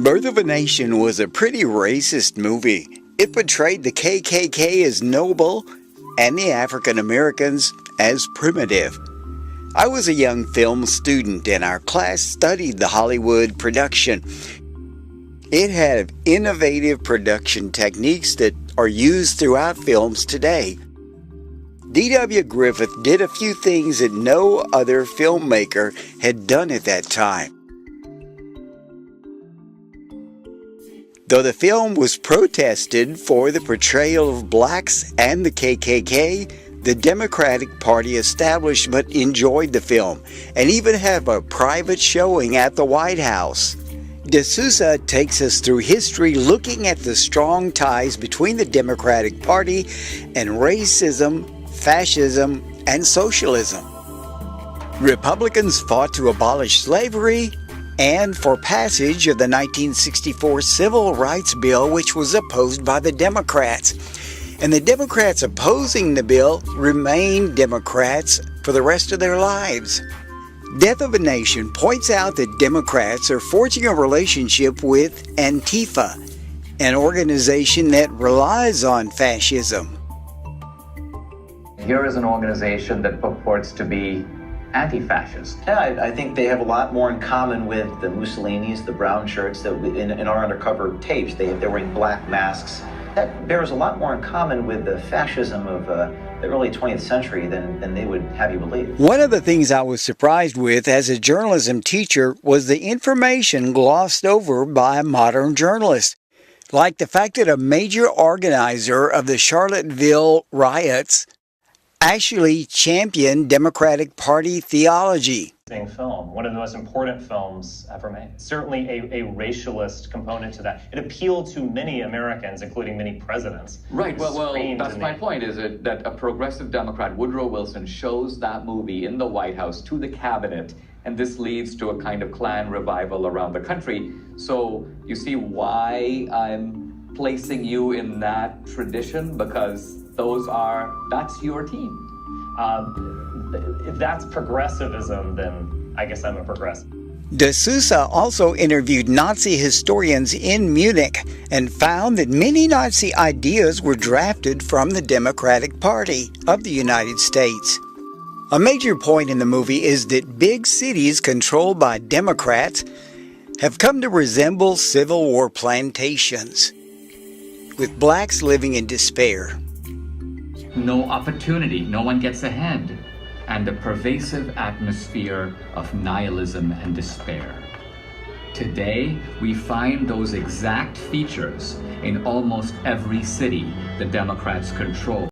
Birth of a Nation was a pretty racist movie. It portrayed the KKK as noble and the African Americans as primitive. I was a young film student and our class studied the Hollywood production. It had innovative production techniques that are used throughout films today. D.W. Griffith did a few things that no other filmmaker had done at that time. Though the film was protested for the portrayal of blacks and the KKK, the Democratic Party establishment enjoyed the film and even had a private showing at the White House. D'Souza takes us through history looking at the strong ties between the Democratic Party and racism, fascism, and socialism. Republicans fought to abolish slavery and for passage of the 1964 Civil Rights Bill, which was opposed by the Democrats. And the Democrats opposing the bill remained Democrats for the rest of their lives. Death of a Nation points out that Democrats are forging a relationship with Antifa, an organization that relies on fascism. Here is an organization that purports to be anti-fascist. Yeah, I think they have a lot more in common with the Mussolinis, the brown shirts that in our undercover tapes. They're wearing black masks. That bears a lot more in common with the fascism of the early 20th century than they would have you believe. One of the things I was surprised with as a journalism teacher was the information glossed over by modern journalists, like the fact that a major organizer of the Charlottesville riots actually championed Democratic Party theology. Film, one of the most important films ever made. Certainly a racialist component to that. It appealed to many Americans, including many presidents. Right, well, that's my point, is it that a progressive Democrat, Woodrow Wilson, shows that movie in the White House to the cabinet, and this leads to a kind of Klan revival around the country. So you see why I'm placing you in that tradition, because that's your team. If that's progressivism, then I guess I'm a progressive. D'Souza also interviewed Nazi historians in Munich and found that many Nazi ideas were drafted from the Democratic Party of the United States. A major point in the movie is that big cities controlled by Democrats have come to resemble Civil War plantations, with blacks living in despair. No opportunity, no one gets ahead, and a pervasive atmosphere of nihilism and despair. Today, we find those exact features in almost every city the Democrats control.